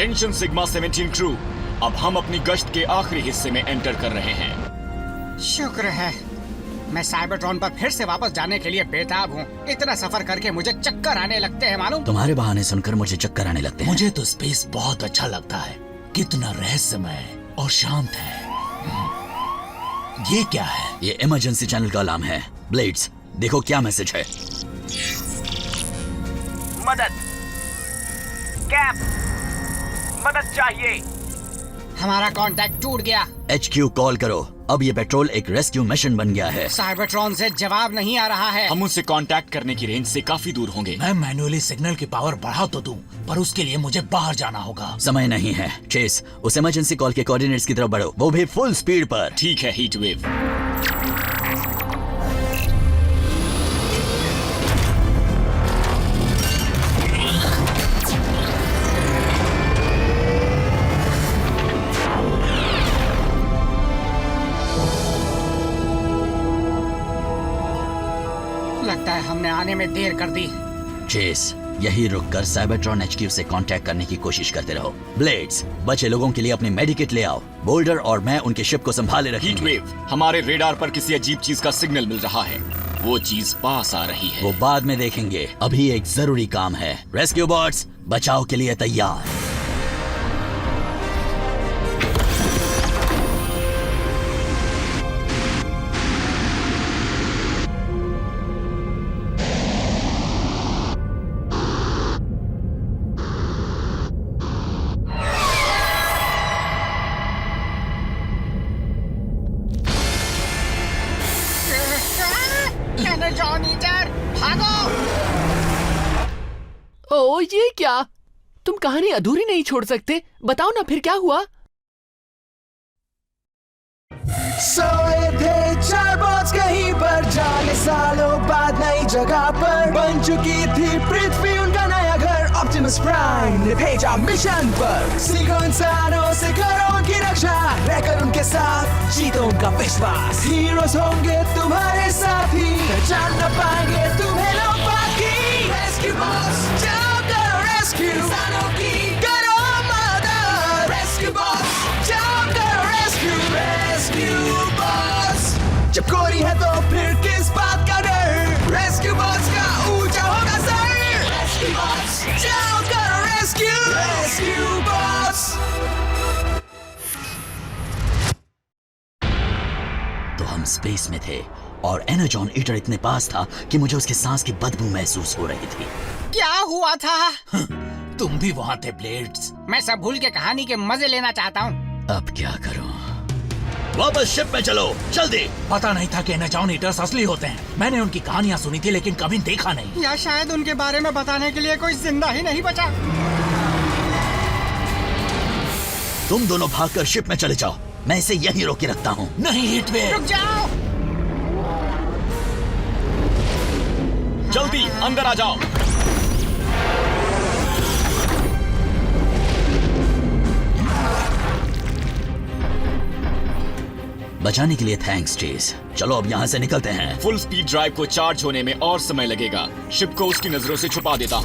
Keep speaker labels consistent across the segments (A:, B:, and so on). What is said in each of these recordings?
A: Attention sigma 17 crew, अब हम अपनी गश्त के आखिरी हिस्से में एंटर कर रहे हैं।
B: शुक्र है मैं साइबरट्रॉन पर फिर से वापस जाने के लिए बेताब हूँ। इतना सफर करके मुझे चक्कर आने लगते हैं मालूम।
C: तुम्हारे बहाने सुनकर मुझे चक्कर आने लगते हैं।
D: मुझे तो स्पेस बहुत अच्छा लगता है, कितना रहस्यमय और शांत है। ये क्या है?
C: ये इमरजेंसी चैनल का अलार्म है। ब्लेड्स, देखो क्या मैसेज है।
E: मदद, कैप, मदद चाहिए।
B: हमारा कांटेक्ट टूट गया।
C: HQ कॉल करो। अब ये पेट्रोल एक रेस्क्यू मिशन बन गया है।
B: साइबरट्रॉन से जवाब नहीं आ रहा है।
A: हम उनसे कांटेक्ट करने की रेंज से काफी दूर होंगे।
D: मैं मैन्युअली सिग्नल की पावर बढ़ा तो दूं, पर उसके लिए मुझे बाहर जाना होगा।
C: समय नहीं है। चेस, उस इमरजेंसी कॉल के कोऑर्डिनेट्स की तरफ बढ़ो, वो भी फुल स्पीड पर।
A: ठीक है हीट वेव।
B: लगता है हमने आने में देर कर दी।
C: चेस, यही रुककर साइबरट्रॉन HQ से कांटेक्ट करने की कोशिश करते रहो। ब्लेड्स, बचे लोगों के लिए अपनी मेडिकेट ले आओ। बोल्डर और मैं उनके शिप को संभाले
A: हीट
C: रखेंगे।
A: वेव, हमारे रेडार पर किसी अजीब चीज का सिग्नल मिल रहा है। वो चीज पास आ रही है।
C: वो बाद में देखेंगे, अभी एक जरूरी काम है। रेस्क्यू बॉट्स, बचाव के लिए तैयार।
B: एनर्जॉन ईटर, भागो।
F: ओ ये क्या? तुम कहानी अधूरी नहीं छोड़ सकते। बताओ ना फिर क्या हुआ?
G: सोए थे चार बॉट्स कहीं पर, जाने सालों बाद नई जगह पर बन चुकी थी पृथ्वी उनका नया घर। ऑप्टिमस प्राइम ने भेजा मिशन पर, सीखो इंसानों से करो उनकी रक्षा, रहकर उनके साथ जीतो उनका विश्वास। हीरोज होंगे तुम्हारे साथी, पहचान न पाएंगे तुम्हें लोग बाकी। रेस्क्यू बॉस, जाओ करो रेस्क्यू इंसानों की, करो मदद। रेस्क्यू बॉस, जाओ करो रेस्क्यू। रेस्क्यू बॉस, जब कोरी है तो फिर किस बात का डर। रेस्क्यू बॉस का ऊंचा होगा सर। रेस्क्यू बॉस, जाओ करो रेस्क्यू। Rescue boss.
C: तो हम स्पेस में थे और एनर्जॉन ईटर इतने पास था कि मुझे उसके सांस की बदबू महसूस हो रही थी।
B: क्या हुआ था?
D: तुम भी वहाँ थे ब्लेड्स।
B: मैं सब भूल के कहानी के मजे लेना चाहता हूँ।
C: अब क्या करूं? वापस शिप में चलो, जल्दी।
D: पता नहीं था कि एनर्जॉन ईटर्स असली होते हैं। मैंने उनकी कहानियाँ सुनी थी लेकिन कभी देखा नहीं।
B: या शायद उनके बारे में बताने के लिए कोई जिंदा ही नहीं बचा।
C: तुम दोनों भागकर शिप में चले जाओ, मैं इसे यहीं रोके रखता हूँ।
D: नहीं हीटवेव,
B: रुक जाओ।
A: जल्दी अंदर आ जाओ।
C: बचाने के लिए थैंक्स चेस। चलो अब यहाँ से निकलते हैं।
A: फुल स्पीड ड्राइव को चार्ज होने में और समय लगेगा। शिप को उसकी नजरों से छुपा देता हूँ।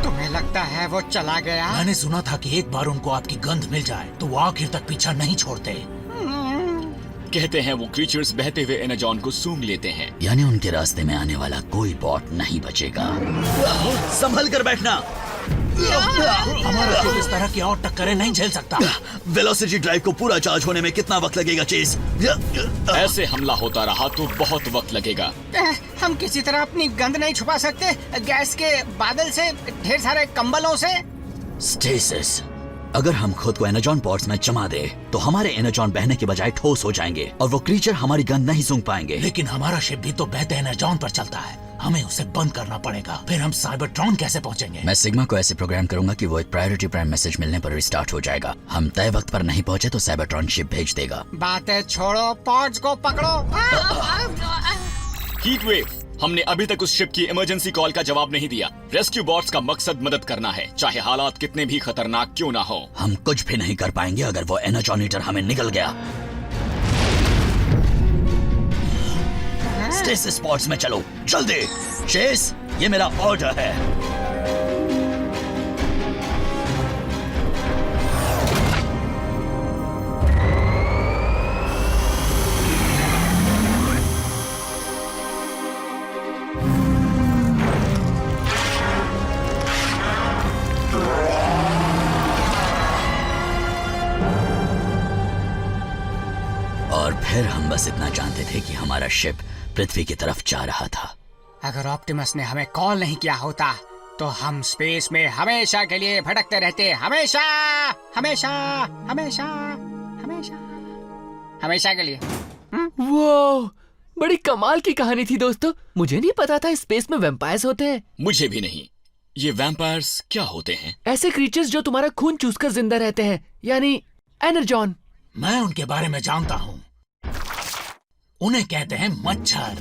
B: तुम्हें लगता है वो चला गया?
D: मैंने सुना था कि एक बार उनको आपकी गंध मिल जाए तो वो आखिर तक पीछा नहीं छोड़ते।
A: कहते हैं वो क्रीचर्स बहते हुए एनर्जॉन को सूंघ लेते हैं।
C: यानी उनके रास्ते में आने वाला कोई बॉट नहीं बचेगा। संभल कर बैठना।
D: हमारा शिप इस तरह की और टक्करें नहीं झेल सकता।
C: वेलोसिटी ड्राइव को पूरा चार्ज होने में कितना वक्त लगेगा चेस?
A: ऐसे हमला होता रहा तो बहुत वक्त लगेगा।
B: हम किसी तरह अपनी गंध नहीं छुपा सकते? गैस के बादल से, ढेर सारे कंबलों से?
C: स्टेसिस, अगर हम खुद को एनर्जॉन पॉड्स में जमा दे तो हमारे एनर्जॉन बहने के बजाय ठोस हो जाएंगे और वो क्रीचर हमारी गंध नहीं सूंघ पाएंगे।
D: लेकिन हमारा शिप भी तो बहते एनर्जॉन पर चलता है। हमें उसे बंद करना पड़ेगा। फिर हम साइबरट्रॉन कैसे पहुंचेंगे?
C: मैं सिग्मा को ऐसे प्रोग्राम करूंगा कि वो एक प्रायोरिटी प्राइम मैसेज मिलने पर रिस्टार्ट हो जाएगा। हम तय वक्त पर नहीं पहुंचे तो साइबरट्रॉन शिप भेज देगा।
B: बातें छोड़ो, पॉड्स को पकड़ो।
A: हीट वेव, हमने अभी तक उस शिप की इमरजेंसी कॉल का जवाब नहीं दिया। रेस्क्यू बॉट्स का मकसद मदद करना है, चाहे हालात कितने भी खतरनाक क्यों ना हो।
C: हम कुछ भी नहीं कर पाएंगे अगर वो एनर्जॉन ईटर हमें निकल गया। स्टेसिस पॉड्स में चलो, जल्दी। चेस, ये मेरा ऑर्डर है। और फिर हम बस इतना जानते थे कि हमारा शिप पृथ्वी की तरफ जा रहा था।
B: अगर ऑप्टिमस ने हमें कॉल नहीं किया होता तो हम स्पेस में हमेशा के लिए भटकते रहते। हमेशा हमेशा हमेशा हमेशा हमेशा के लिए।
F: वो बड़ी कमाल की कहानी थी दोस्तों। मुझे नहीं पता था स्पेस में वैम्पायर्स होते हैं।
A: मुझे भी नहीं। ये वैम्पायर्स क्या होते हैं?
F: ऐसे क्रीचर्स जो तुम्हारा खून चूसकर जिंदा रहते हैं, यानी एनर्जॉन।
D: मैं उनके बारे में जानता हूँ। उन्हें कहते हैं मच्छर।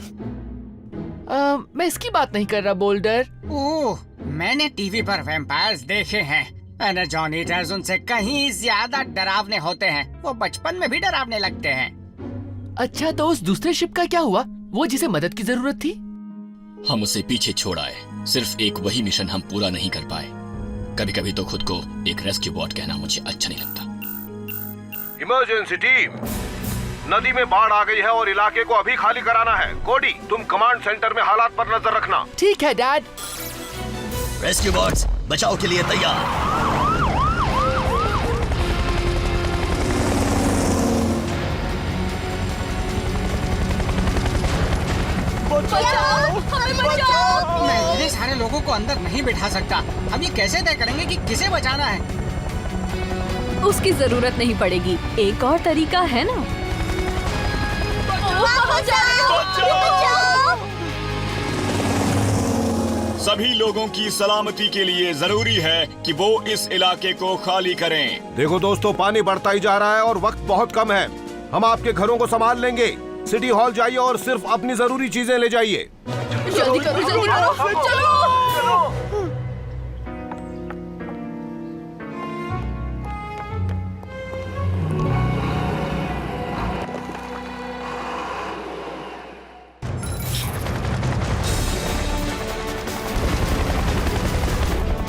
F: मैं इसकी बात नहीं कर रहा बोल्डर।
B: ओह, मैंने टीवी पर वैम्पायर्स देखे हैं। एनर्जॉन ईटर्स उनसे कहीं ज्यादा डरावने होते हैं। वो बचपन में भी डरावने लगते हैं।
F: अच्छा, तो उस दूसरे शिप का क्या हुआ, वो जिसे मदद की जरूरत थी?
A: हम उसे पीछे छोड़ आए। सिर्फ एक वही मिशन हम पूरा नहीं कर पाए। कभी कभी तो खुद को एक रेस्क्यू बॉट कहना मुझे अच्छा नहीं लगता।
H: इमरजेंसी टीम, नदी में बाढ़ आ गई है और इलाके को अभी खाली कराना है। कोडी, तुम कमांड सेंटर में हालात पर नजर रखना।
F: ठीक है डैड।
C: रेस्क्यू बॉट्स बचाव के लिए तैयार।
B: मैं इतने सारे लोगों को अंदर नहीं बिठा सकता। हम ये कैसे तय करेंगे कि किसे बचाना है?
I: उसकी जरूरत नहीं पड़ेगी। एक और तरीका है ना।
A: सभी लोगों की सलामती के लिए जरूरी है कि वो इस इलाके को खाली करें।
H: देखो दोस्तों, पानी बढ़ता ही जा रहा है और वक्त बहुत कम है। हम आपके घरों को संभाल लेंगे। सिटी हॉल जाइए और सिर्फ अपनी जरूरी चीजें ले जाइए।
I: जल्दी करो, जल्दी करो, चलो।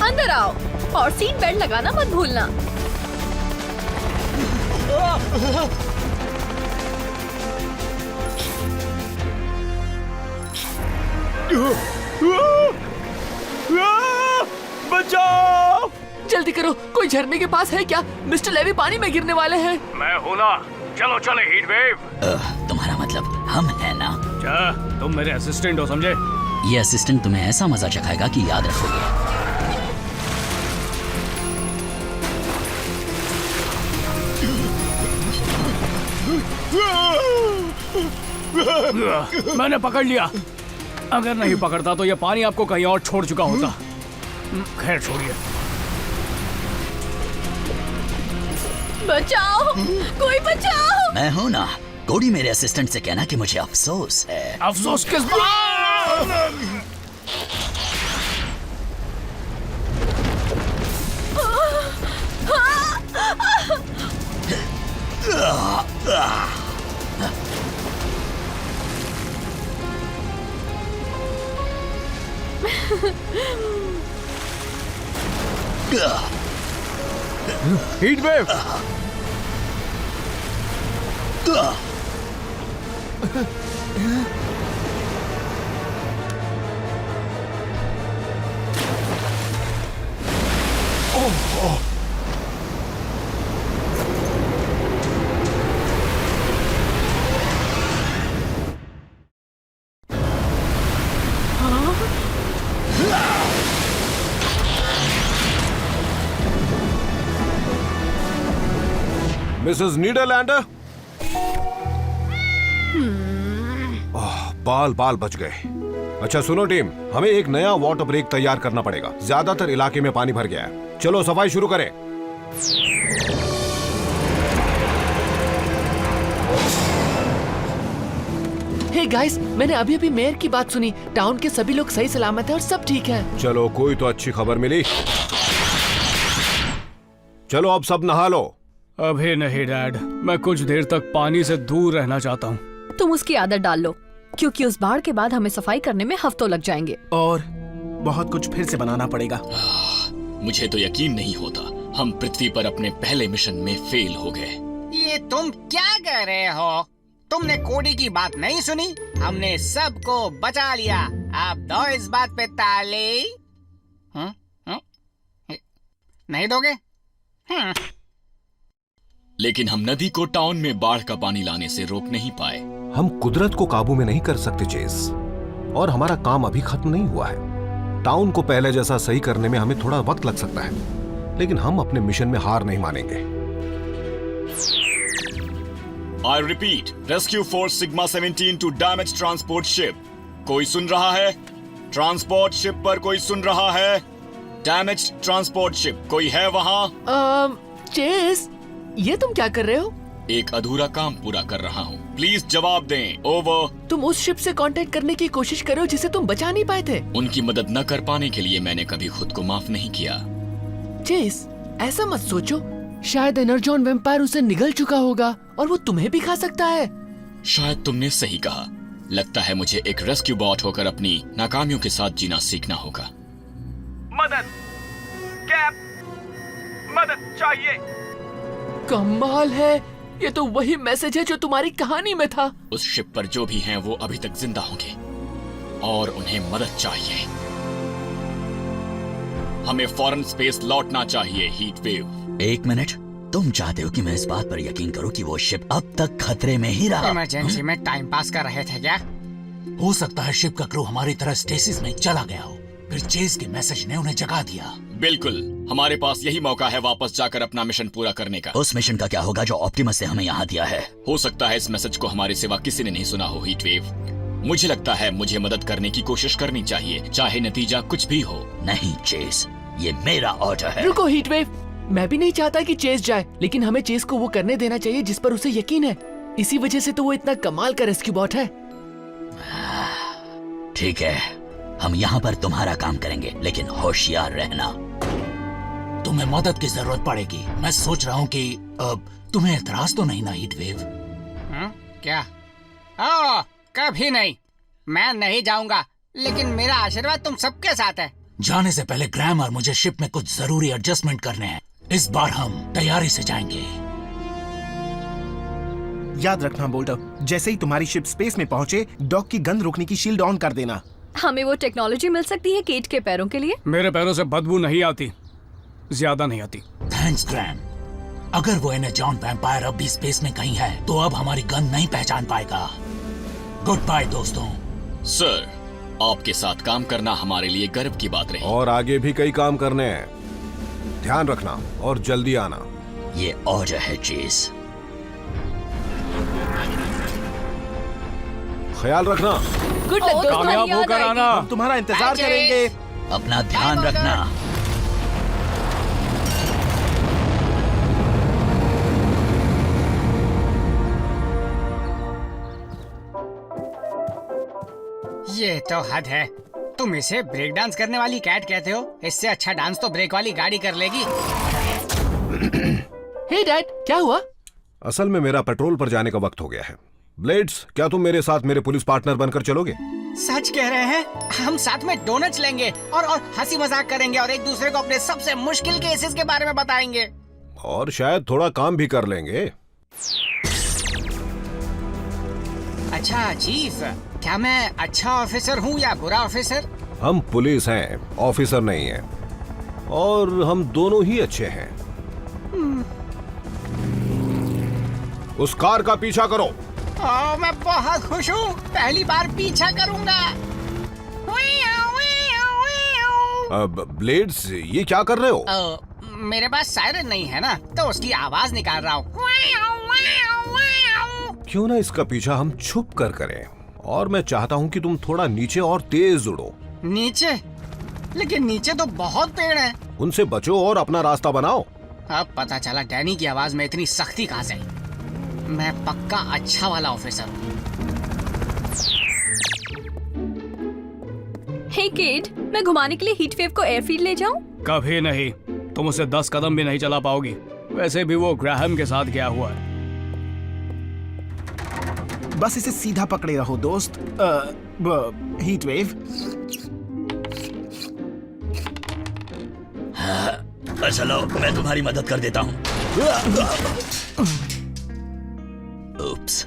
I: अंदर आओ और सीट बेल्ट लगाना मत भूलना।
F: बचाओ! जल्दी करो, कोई झरने के पास है क्या? मिस्टर लेवी पानी में गिरने वाले हैं।
E: मैं हूँ ना। चलो चले हीट वेव।
C: तुम्हारा मतलब हम है ना?
E: क्या तुम मेरे असिस्टेंट हो, समझे?
C: ये असिस्टेंट तुम्हें ऐसा मजा चखाएगा कि याद रखोगे।
E: मैंने पकड़ लिया। अगर नहीं पकड़ता तो ये पानी आपको कहीं और छोड़ चुका होता। खैर छोड़िए।
I: बचाओ, कोई बचाओ।
C: मैं हूं ना। कोडी मेरे असिस्टेंट से कहना कि मुझे अफसोस है।
E: अफसोस किस बात? Heat wave. मिसेस नीदरलैंडर। बाल बाल बच गए। अच्छा सुनो टीम, हमें एक नया वाटर ब्रेक तैयार करना पड़ेगा। ज्यादातर इलाके में पानी भर गया है। चलो सफाई शुरू करें।
F: हे गाइस, मैंने अभी अभी मेयर की बात सुनी। टाउन के सभी लोग सही सलामत हैं और सब ठीक है।
H: चलो, कोई तो अच्छी खबर मिली। चलो अब सब नहा लो।
E: अभी नहीं डैड, मैं कुछ देर तक पानी से दूर रहना चाहता हूँ।
I: तुम उसकी आदत डाल लो, क्योंकि उस बाढ़ के बाद हमें सफाई करने में हफ्तों लग जाएंगे।
E: और
G: बहुत कुछ फिर से बनाना पड़ेगा।
A: मुझे तो यकीन नहीं होता, हम पृथ्वी पर अपने पहले मिशन में फेल हो गए।
B: ये तुम क्या कह रहे हो? तुमने कोडी की बात नहीं सुनी? हमने सबको बचा लिया। अब दो इस बात पे ताली। नहीं दोगे?
A: लेकिन हम नदी को टाउन में बाढ़ का पानी लाने से रोक नहीं पाए।
E: हम कुदरत को काबू में नहीं कर सकते चेस, और हमारा काम अभी खत्म नहीं हुआ है। टाउन को पहले जैसा सही करने में हमें थोड़ा वक्त लग सकता है, लेकिन हम अपने मिशन में हार नहीं मानेंगे।
A: I repeat, Rescue Force Sigma 17 to damage transport ship. कोई सुन रहा है? ट्रांसपोर्ट शिप पर कोई सुन रहा है? डैमेज ट्रांसपोर्ट शिप, कोई है वहाँ?
F: चेस, ये तुम क्या कर रहे हो?
A: एक अधूरा काम पूरा कर रहा हूँ। प्लीज जवाब दें। ओवर।
F: तुम उस शिप से कांटेक्ट करने की कोशिश करो जिसे तुम बचा नहीं पाए थे।
A: उनकी मदद न कर पाने के लिए मैंने कभी खुद को माफ नहीं किया।
F: चेस, ऐसा मत सोचो। शायद एनर्जॉन वैम्पायर उसे निगल चुका होगा और वो तुम्हें भी खा सकता है।
A: शायद तुमने सही कहा। लगता है मुझे एक रेस्क्यू बॉट होकर अपनी नाकामियों के साथ जीना सीखना होगा।
H: मदद, कैप, मदद चाहिए।
F: कमाल है, ये तो वही मैसेज है जो तुम्हारी कहानी में था।
A: उस शिप पर जो भी हैं वो अभी तक जिंदा होंगे और उन्हें मदद चाहिए। हमें फौरन स्पेस लौटना चाहिए। Heat wave.
C: एक मिनट, तुम चाहते हो कि मैं इस बात पर यकीन करूं कि वो शिप अब तक खतरे में ही रहा?
B: इमरजेंसी में टाइम पास कर रहे थे क्या?
D: हो सकता है शिप का क्रू हमारी तरह स्टेसिस में चला गया हो, फिर चेस के मैसेज ने उन्हें जगा दिया।
A: बिल्कुल, हमारे पास यही मौका है वापस जाकर अपना मिशन पूरा करने का।
C: उस मिशन का क्या होगा जो ऑप्टिमस ने हमें यहाँ दिया है?
A: हो सकता है इस मैसेज को हमारे सिवा किसी ने नहीं सुना हो। हीट वेव, मुझे लगता है मुझे मदद करने की कोशिश करनी चाहिए, चाहे नतीजा कुछ भी हो।
C: नहीं चेस, ये मेरा ऑर्डर है।
F: रुको हीट वेव, मैं भी नहीं चाहता कि चेस जाए, लेकिन हमें चेस को वो करने देना चाहिए जिस पर उसे यकीन है। इसी वजह से तो वो इतना कमाल का रेस्क्यू बॉट है।
C: ठीक है, हम यहाँ पर तुम्हारा काम करेंगे, लेकिन होशियार रहना।
D: तुम्हें मदद की जरूरत पड़ेगी। मैं सोच रहा हूँ कि तुम्हें एतराज तो नहीं ना हीट वेव?
B: क्या? ओह, कभी नहीं। मैं नहीं जाऊंगा, लेकिन मेरा आशीर्वाद तुम सबके साथ है।
D: जाने से पहले ग्रैम और मुझे शिप में कुछ जरूरी एडजस्टमेंट करने हैं। इस बार हम तैयारी से जाएंगे।
G: याद रखना बोल्टर, जैसे ही तुम्हारी शिप स्पेस में पहुंचे, डॉक की गंद रोकने की शील्ड ऑन कर देना।
I: हमें वो टेक्नोलॉजी मिल सकती है केट के पैरों के लिए?
J: मेरे पैरों से बदबू नहीं आती, ज्यादा नहीं आती।
D: थैंक्स ग्रैम। अगर वो एनर्जॉन वैम्पायर अब भी स्पेस में कहीं है तो अब हमारी गन नहीं पहचान पाएगा। गुड बाय दोस्तों।
A: सर, आपके साथ काम करना हमारे लिए गर्व की बात रही।
E: और आगे भी कई काम करने हैं। ध्यान रखना और जल्दी आना।
C: ये ऑर्डर है चेस।
E: ख्याल रखना।
F: गुड लक दोस्तों।
J: कामयाब होकर आना।
G: हम तुम्हारा इंतजार करेंगे।
C: अपना ध्यान रखना।
B: ये तो हद है। तुम इसे ब्रेक डांस करने वाली कैट कहते हो? इससे अच्छा डांस तो ब्रेक वाली गाड़ी कर लेगी।
F: हे डैड, क्या हुआ?
E: असल में मेरा पेट्रोल पर जाने का वक्त हो गया है। ब्लेड्स, क्या तुम मेरे साथ मेरे पुलिस पार्टनर बनकर चलोगे?
B: सच कह रहे हैं? हम साथ में डोनट्स लेंगे और हंसी मजाक करेंगे और एक दूसरे को अपने सबसे मुश्किल केसेस के बारे में बताएंगे।
E: और शायद थोड़ा काम भी कर लेंगे।
B: अच्छा चीफ, क्या मैं अच्छा ऑफिसर हूँ या बुरा ऑफिसर?
E: हम पुलिस हैं, ऑफिसर नहीं हैं। और हम दोनों ही अच्छे हैं। उस कार का पीछा करो।
B: मैं बहुत खुश हूँ, पहली बार पीछा करूंगा।
E: अब ब्लेड्स, ये क्या कर रहे हो?
B: मेरे पास सायरन नहीं है ना, तो उसकी आवाज निकाल रहा हूँ।
E: क्यों ना इसका पीछा हम छुप कर करें, और मैं चाहता हूँ कि तुम थोड़ा नीचे और तेज उड़ो।
B: नीचे? लेकिन नीचे तो बहुत पेड़ हैं।
E: उनसे बचो और अपना रास्ता बनाओ।
B: अब पता चला डैनी की आवाज में इतनी सख्ती कहाँ से आई। मैं पक्का अच्छा वाला ऑफिसर हूँ।
I: हे केट, मैं घुमाने के लिए हीट वेव को एयरफील्ड ले जाऊं?
J: कभी नहीं, तुम उसे 10 कदम भी नहीं चला पाओगी। वैसे भी वो ग्राहम के साथ गया हुआ है।
G: बस इसे सीधा पकड़े रहो दोस्त। Heat wave.
C: अंदर चलो, मैं तुम्हारी मदद कर देता हूँ। उप्स।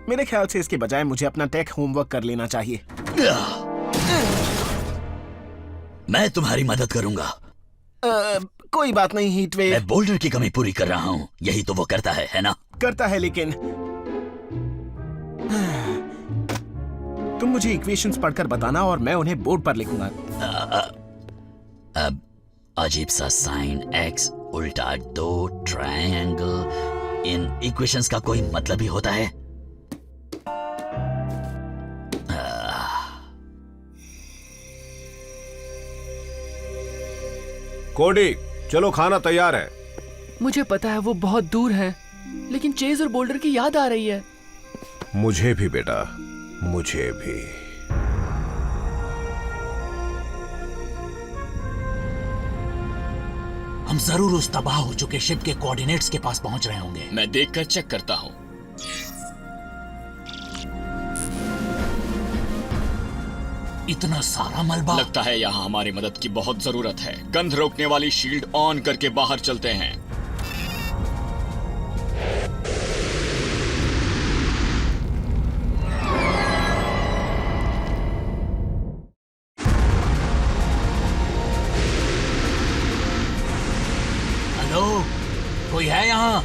K: मेरे ख्याल से इसके बजाय मुझे अपना टेक होमवर्क कर लेना चाहिए।
C: मैं तुम्हारी मदद करूंगा।
K: कोई बात नहीं हीटवेव।
C: मैं बोल्डर की कमी पूरी कर रहा हूँ, यही तो वो करता है ना?
K: करता है, लेकिन तुम मुझे इक्वेशंस पढ़कर बताना और मैं उन्हें बोर्ड पर लिखूंगा।
C: अब अजीब सा साइन x उल्टा 2 ट्रायंगल, इन इक्वेशंस का कोई मतलब ही होता है?
E: कोडी, चलो खाना तैयार है।
F: मुझे पता है वो बहुत दूर है, लेकिन चेज और बोल्डर की याद आ रही है।
E: मुझे भी बेटा, मुझे भी।
D: हम जरूर उस तबाह हो चुके शिप के कोऑर्डिनेट्स के पास पहुंच रहे होंगे।
A: मैं देखकर चेक करता हूँ।
D: इतना सारा मलबा।
A: लगता है यहाँ हमारी मदद की बहुत जरूरत है। गंध रोकने वाली शील्ड ऑन करके बाहर चलते हैं।
D: हेलो, कोई है यहाँ?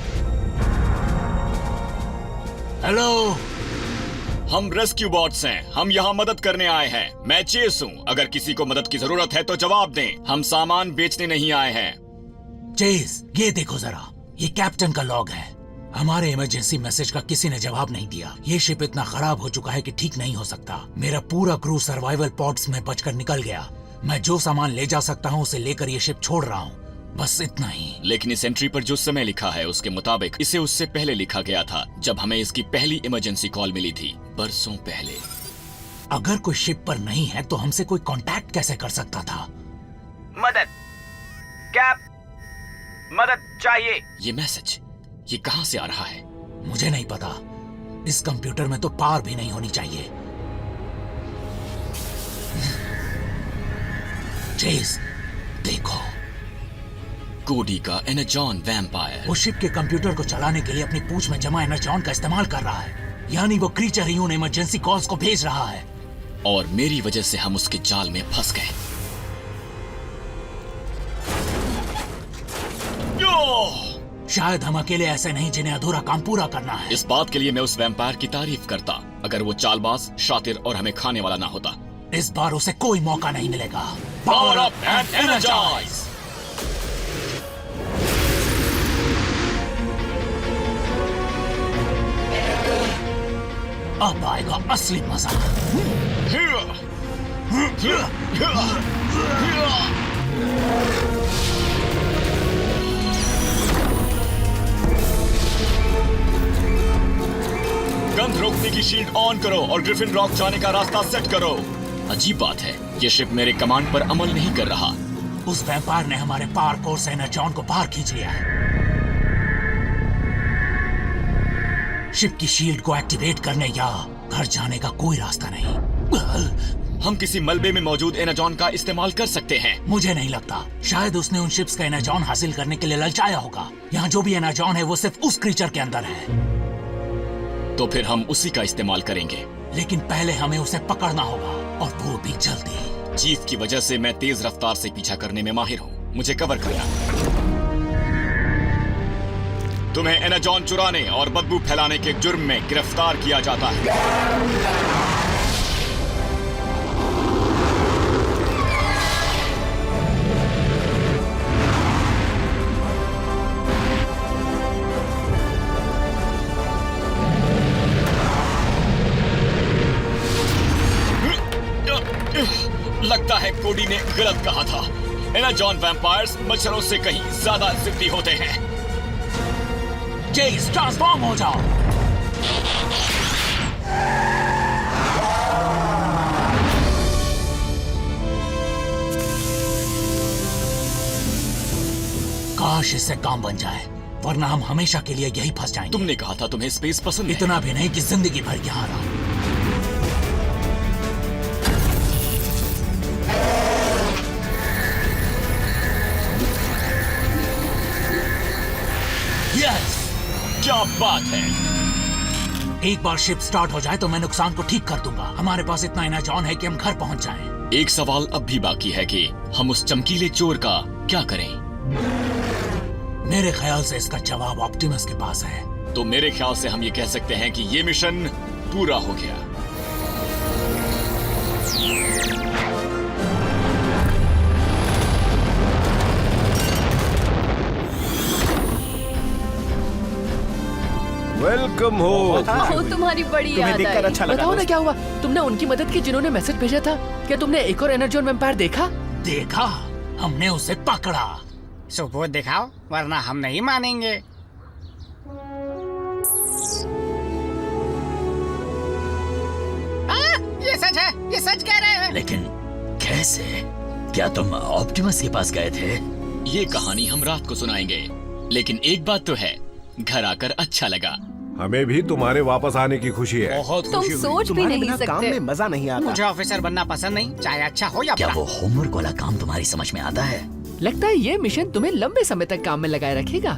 D: हेलो,
A: हम रेस्क्यू बॉट्स हैं। हम यहाँ मदद करने आए हैं। मैं चेस हूँ। अगर किसी को मदद की जरूरत है तो जवाब दें। हम सामान बेचने नहीं आए हैं।
D: चेज, ये देखो जरा, ये कैप्टन का लॉग है। हमारे इमरजेंसी मैसेज का किसी ने जवाब नहीं दिया। ये शिप इतना खराब हो चुका है कि ठीक नहीं हो सकता। मेरा पूरा क्रू सर्वाइवल पॉड्स में बचकर निकल गया। मैं जो सामान ले जा सकता हूँ उसे लेकर ये शिप छोड़ रहा हूँ, बस इतना ही।
A: लेकिन इस एंट्री पर जो समय लिखा है उसके मुताबिक इसे उससे पहले लिखा गया था, जब हमें इसकी पहली इमरजेंसी कॉल मिली थी, बरसों पहले।
D: अगर कोई शिप पर नहीं है तो हमसे कोई कांटेक्ट कैसे कर सकता था?
B: मदद, कैप, मदद चाहिए।
A: ये मैसेज, ये कहाँ से आ रहा है?
D: मुझे नहीं पता। इस कंप्यूटर में तो पावर भी नहीं होनी चाहिए। चेस, देखो,
A: कोडी का एनर्जॉन वैम्पायर।
D: वो शिप के कंप्यूटर को चलाने के लिए अपनी पूंछ में जमा एनर्जॉन का इस्तेमाल कर रहा है। यानी वो क्रीचर ही उन इमरजेंसी कॉल्स को भेज रहा है।
A: और मेरी वजह से हम उसके जाल में फंस गए।
D: शायद हम अकेले ऐसे नहीं जिन्हें अधूरा काम पूरा करना है।
A: इस बात के लिए मैं उस वैम्पायर की तारीफ करता, अगर वो चालबाज, शातिर और हमें खाने वाला ना होता।
D: इस बार उसे कोई मौका नहीं मिलेगा।
A: Power up and energize.
D: अब आएगा असली मजा।
A: गंध रोकने की शील्ड ऑन करो और ग्रिफिन रॉक जाने का रास्ता सेट करो। अजीब बात है, ये शिप मेरे कमांड पर अमल नहीं कर रहा।
D: उस वैम्पायर ने हमारे पावर कोर से एनर्जॉन को बाहर खींच लिया है। शिप की शील्ड को एक्टिवेट करने या घर जाने का कोई रास्ता नहीं।
A: हम किसी मलबे में मौजूद एनर्जॉन का इस्तेमाल कर सकते हैं।
D: मुझे नहीं लगता। शायद उसने उन शिप्स का एनर्जॉन हासिल करने के लिए ललचाया होगा। यहाँ जो भी एनर्जॉन है वो सिर्फ उस क्रीचर के अंदर है।
A: तो फिर हम उसी का इस्तेमाल करेंगे।
D: लेकिन पहले हमें उसे पकड़ना होगा, और वो भी जल्दी।
A: चीफ की वजह से मैं तेज रफ्तार से पीछा करने में माहिर हूँ। मुझे कवर करना। तुम्हें एनर्जॉन चुराने और बदबू फैलाने के जुर्म में गिरफ्तार किया जाता है। लगता है कोडी ने गलत कहा था। एनर्जॉन वैम्पायर्स मच्छरों से कहीं ज्यादा जिद्दी होते हैं।
D: चेस, ट्रांसफॉर्म हो जाओ। काश इससे काम बन जाए, वरना हम हमेशा के लिए यही फंस जाएंगे।
A: तुमने कहा था तुम्हें स्पेस पसंद है।
D: इतना भी नहीं कि जिंदगी भर यहाँ रहा।
A: क्या बात है।
D: एक बार शिप स्टार्ट हो जाए तो मैं नुकसान को ठीक कर दूंगा। हमारे पास इतना एनर्जी ऑन है कि हम घर पहुंच जाएं।
A: एक सवाल अब भी बाकी है कि हम उस चमकीले चोर का क्या करें।
D: मेरे ख्याल से इसका जवाब ऑप्टिमस के पास है।
A: तो मेरे ख्याल से हम ये कह सकते हैं कि ये मिशन पूरा हो गया।
E: वेलकम हो।
I: वो तुम्हारी बड़ी
K: तुम्हें
I: याद
K: देखकर
I: आई।
K: अच्छा लगा
F: बताओ ना
K: दोस्त।
F: क्या हुआ? तुमने उनकी मदद की जिन्होंने मैसेज भेजा था। क्या तुमने एक और एनर्जॉन वैम्पायर देखा?
D: देखा, हमने उसे पकड़ा।
B: सबूत दिखाओ वरना हम नहीं मानेंगे। ये सच है, ये सच कह रहे हैं।
C: लेकिन कैसे? क्या तुम ऑप्टिमस के पास गए थे?
A: ये कहानी हम रात को सुनाएंगे, लेकिन एक बात तो है, घर आकर अच्छा लगा।
E: हमें भी तुम्हारे वापस आने की खुशी है।
J: बहुत
I: तुम
J: खुशी हुई।
I: सोच भी
K: तुम्हारे
I: नहीं
K: बिना काम
I: सकते।
K: में मजा नहीं आता।
B: मुझे ऑफिसर बनना पसंद नहीं, चाहे अच्छा हो या
C: क्या
B: बुरा।
C: वो होमवर्क वाला काम तुम्हारी समझ में आता है?
F: लगता है ये मिशन तुम्हें लंबे समय तक काम में लगाए रखेगा।